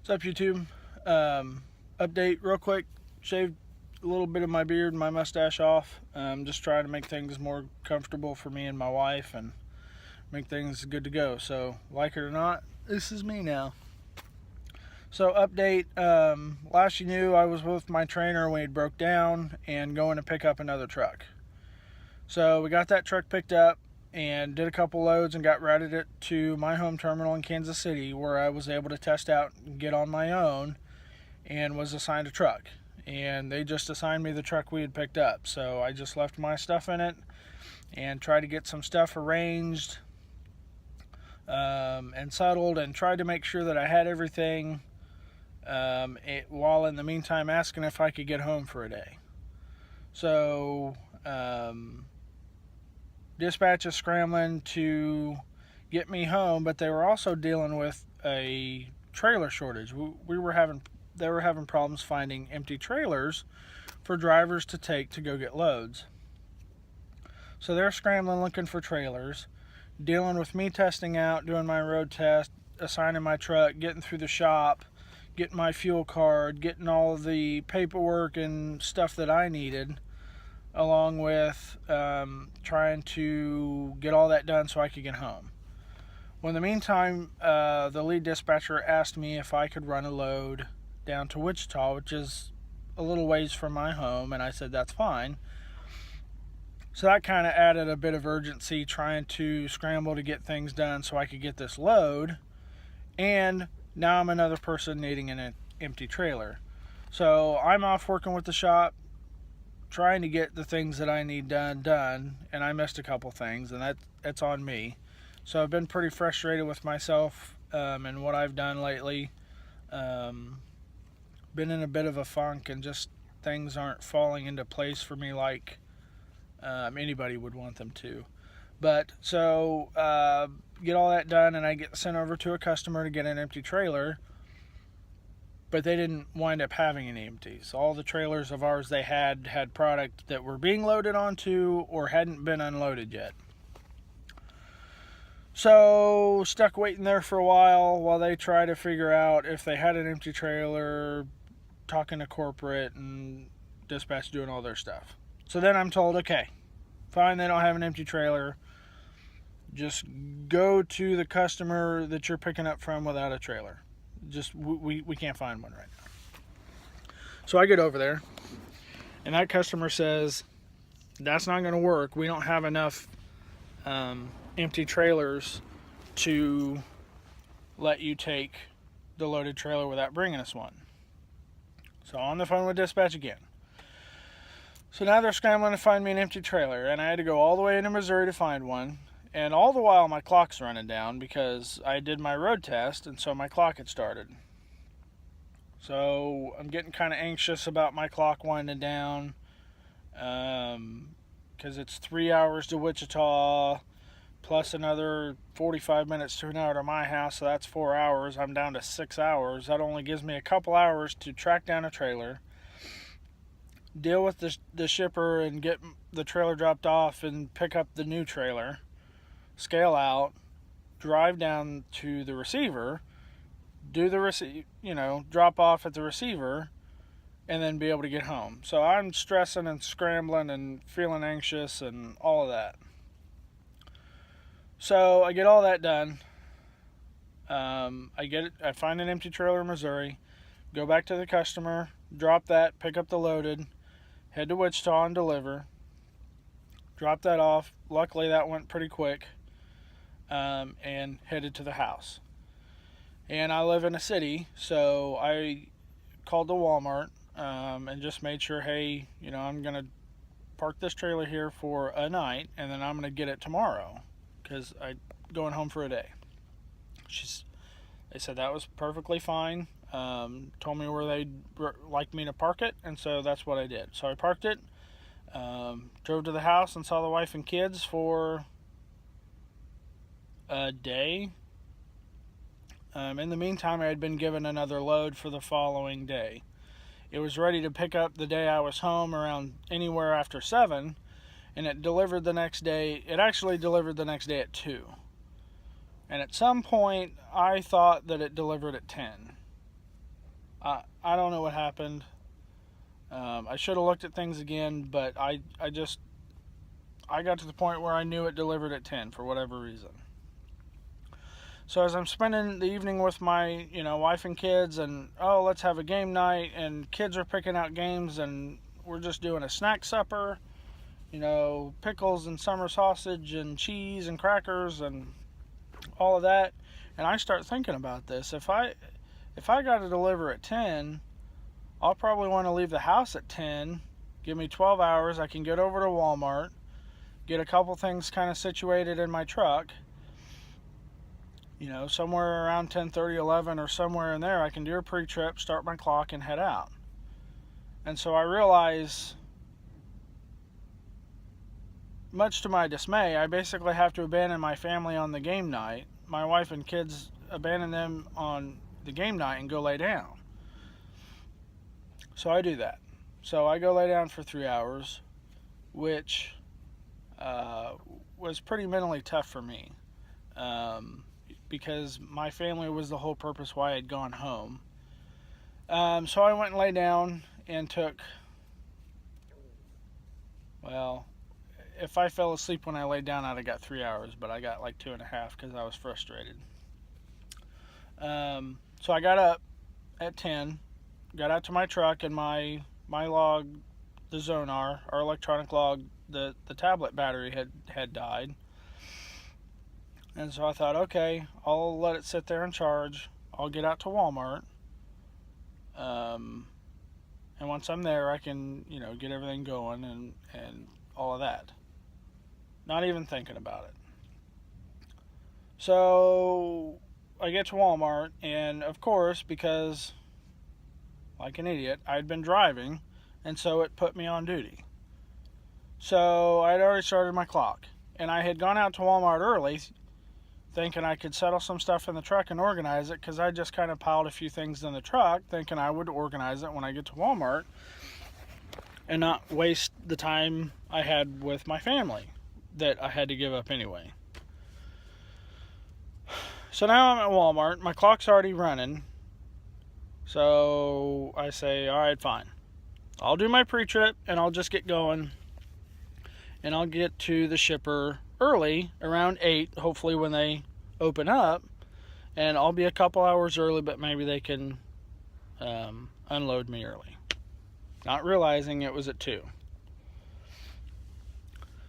What's up, YouTube? Update real quick. Shaved a little bit of my beard and my mustache off. Just trying to make things more comfortable for me and my wife and make things good to go. So, like it or not, this is me now. So, update. Last you knew, I was with my trainer when he broke down and going to pick up another truck. So, we got that truck picked up and did a couple loads and got routed it to my home terminal in Kansas City, where I was able to test out and get on my own and was assigned a truck. And they just assigned me the truck we had picked up. So I just left my stuff in it and tried to get some stuff arranged and settled and tried to make sure that I had everything while in the meantime asking if I could get home for a day. So dispatch is scrambling to get me home, but they were also dealing with a trailer shortage. They were having problems finding empty trailers for drivers to take to go get loads. So they're scrambling looking for trailers, dealing with me testing out, doing my road test, assigning my truck, getting through the shop, getting my fuel card, getting all of the paperwork and stuff that I needed, along with trying to get all that done so I could get home. Well, in the meantime, the lead dispatcher asked me if I could run a load down to Wichita, which is a little ways from my home, and I said that's fine. So that kind of added a bit of urgency, trying to scramble to get things done so I could get this load. And now I'm another person needing an empty trailer. So I'm off working with the shop, trying to get the things that I need done, and I missed a couple things, and that's on me. So I've been pretty frustrated with myself and what I've done lately. Been in a bit of a funk, and just things aren't falling into place for me like anybody would want them to. But so get all that done, and I get sent over to a customer to get an empty trailer. But they didn't wind up having any empties. All the trailers of ours they had product that were being loaded onto or hadn't been unloaded yet. So stuck waiting there for a while they try to figure out if they had an empty trailer, talking to corporate and dispatch doing all their stuff. So then I'm told, okay, fine, they don't have an empty trailer. Just go to the customer that you're picking up from without a trailer. Just we can't find one right now. So I get over there, and that customer says that's not going to work. We don't have enough empty trailers to let you take the loaded trailer without bringing us one. So on the phone with dispatch again. So now they're scrambling to find me an empty trailer, and I had to go all the way into Missouri to find one. And all the while my clock's running down because I did my road test, and so my clock had started. So I'm getting kind of anxious about my clock winding down because it's 3 hours to Wichita plus another 45 minutes to an hour to my house, so that's 4 hours. I'm down to 6 hours. That only gives me a couple hours to track down a trailer, deal with the shipper and get the trailer dropped off and pick up the new trailer, scale out, drive down to the receiver, do the drop off at the receiver, and then be able to get home. So I'm stressing and scrambling and feeling anxious and all of that. So I get all that done. I find an empty trailer in Missouri, go back to the customer, drop that, pick up the loaded, head to Wichita and deliver, drop that off. Luckily that went pretty quick. And headed to the house. And I live in a city, so I called the Walmart and just made sure, hey, I'm going to park this trailer here for a night, and then I'm going to get it tomorrow because I'm going home for a day. They said that was perfectly fine. Told me where they'd like me to park it, and so that's what I did. So I parked it, drove to the house and saw the wife and kids for a day. In the meantime, I had been given another load for the following day. It was ready to pick up the day I was home around anywhere after 7, and it delivered the next day. It actually delivered the next day at 2. And at some point, I thought that it delivered at 10. I don't know what happened. I should have looked at things again, but I got to the point where I knew it delivered at 10 for whatever reason. So as I'm spending the evening with my, wife and kids, and let's have a game night, and kids are picking out games, and we're just doing a snack supper, pickles and summer sausage and cheese and crackers and all of that. And I start thinking about this. If I got to deliver at 10, I'll probably want to leave the house at 10. Give me 12 hours. I can get over to Walmart, get a couple things kind of situated in my truck. Somewhere around 10:30, 11, or somewhere in there, I can do a pre-trip, start my clock, and head out. And so I realize, much to my dismay, I basically have to abandon my family on the game night. My wife and kids, abandon them on the game night and go lay down. So I do that. So I go lay down for 3 hours, which was pretty mentally tough for me. Because my family was the whole purpose why I had gone home. So I went and lay down and took, if I fell asleep when I laid down, I'd have got 3 hours, but I got like 2.5 because I was frustrated. So I got up at 10, got out to my truck, and my log, the Zonar, our electronic log, the tablet battery had died. And so I thought, okay, I'll let it sit there and charge. I'll get out to Walmart. And once I'm there, I can, get everything going and all of that. Not even thinking about it. So I get to Walmart, and of course, because, like an idiot, I'd been driving, and so it put me on duty. So I'd already started my clock. And I had gone out to Walmart early, thinking I could settle some stuff in the truck and organize it, because I just kind of piled a few things in the truck, thinking I would organize it when I get to Walmart and not waste the time I had with my family that I had to give up anyway. So now I'm at Walmart, my clock's already running, so I say, alright, fine. I'll do my pre-trip and I'll just get going, and I'll get to the shipper early, around 8, hopefully when they open up, and I'll be a couple hours early, but maybe they can unload me early, not realizing it was at 2.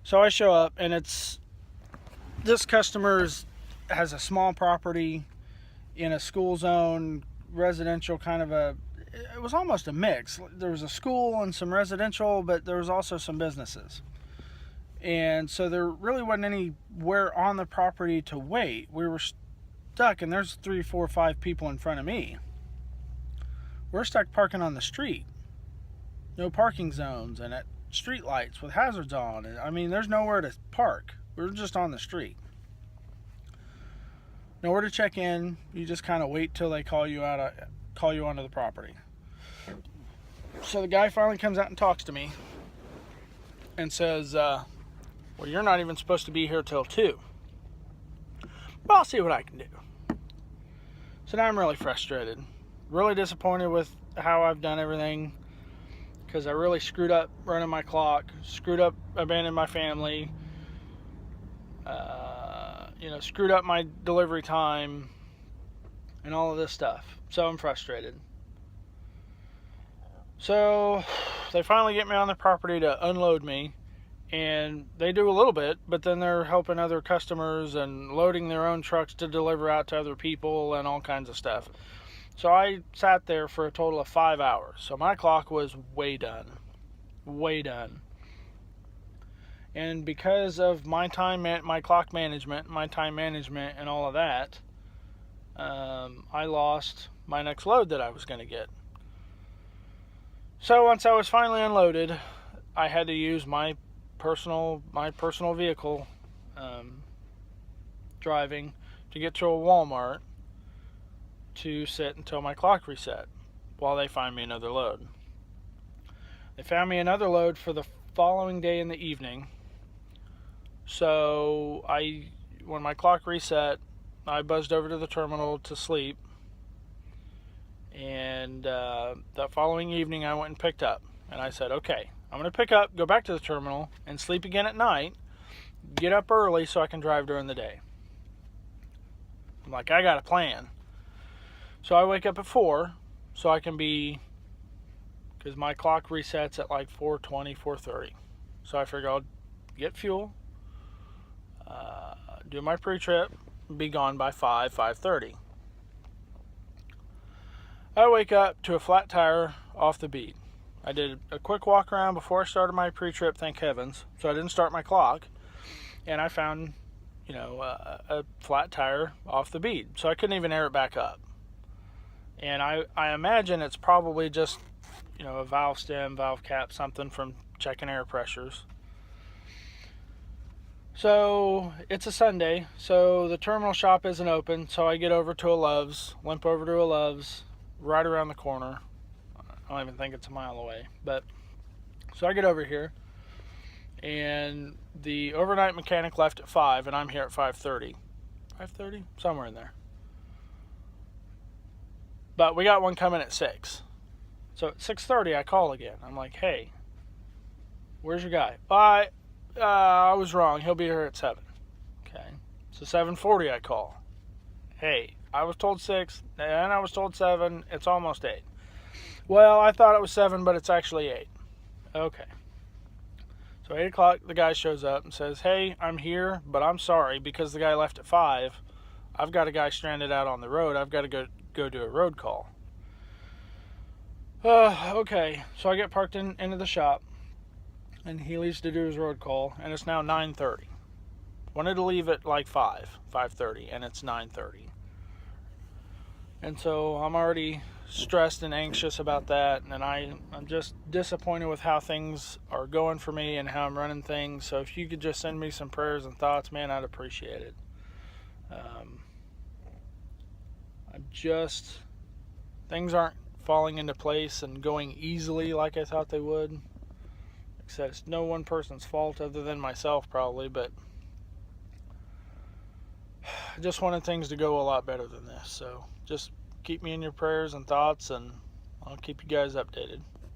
So I show up, and this customer has a small property in a school zone, residential kind of it was almost a mix. There was a school and some residential, but there was also some businesses. And so there really wasn't anywhere on the property to wait. We were stuck, and there's 3, 4, 5 people in front of me. We're stuck parking on the street. No parking zones, and at street lights with hazards on. I mean, there's nowhere to park. We're just on the street. Nowhere to check in. You just kind of wait till they call you onto the property. So the guy finally comes out and talks to me and says, well, you're not even supposed to be here till 2. But I'll see what I can do. So now I'm really frustrated. Really disappointed with how I've done everything, because I really screwed up running my clock, screwed up abandoning my family, screwed up my delivery time, and all of this stuff. So I'm frustrated. So they finally get me on the property to unload me. And they do a little bit, but then they're helping other customers and loading their own trucks to deliver out to other people and all kinds of stuff. So I sat there for a total of 5 hours. So my clock was way done. Way done. And because of my clock management, my time management, and all of that, I lost my next load that I was going to get. So once I was finally unloaded, I had to use my personal vehicle driving to get to a Walmart to sit until my clock reset while they find me another load. They found me another load for the following day in the evening. So when my clock reset, I buzzed over to the terminal to sleep, And the following evening, I went and picked up. And I said, okay, I'm going to pick up, go back to the terminal, and sleep again at night. Get up early so I can drive during the day. I'm like, I got a plan. So I wake up at 4 so I can be, because my clock resets at like 4:20, 4:30. So I figure I'll get fuel, do my pre-trip, be gone by 5:30. I wake up to a flat tire off the bead. I did a quick walk around before I started my pre-trip, thank heavens, so I didn't start my clock, and I found, a flat tire off the bead, so I couldn't even air it back up. And I imagine it's probably just, a valve stem, valve cap, something from checking air pressures. So it's a Sunday, so the terminal shop isn't open, so I get over to a Love's, limp over to a Love's, right around the corner. I don't even think it's a mile away. But so I get over here, and the overnight mechanic left at 5, and I'm here at 5:30. 5:30? Somewhere in there. But we got one coming at 6. So at 6:30, I call again. I'm like, hey, where's your guy? I was wrong. He'll be here at 7. Okay. So 7:40, I call. Hey, I was told 6, and I was told 7. It's almost 8. Well, I thought it was 7, but it's actually 8. Okay. So 8 o'clock, the guy shows up and says, hey, I'm here, but I'm sorry, because the guy left at 5. I've got a guy stranded out on the road. I've got to go do a road call. Okay. So I get parked into the shop, and he leaves to do his road call, and it's now 9:30. Wanted to leave at like 5:30, and it's 9:30. And so I'm already stressed and anxious about that, and I'm just disappointed with how things are going for me and how I'm running things. So if you could just send me some prayers and thoughts, man, I'd appreciate it. Things aren't falling into place and going easily like I thought they would. Like I said, it's no one person's fault other than myself probably, but I just wanted things to go a lot better than this. So just keep me in your prayers and thoughts, and I'll keep you guys updated.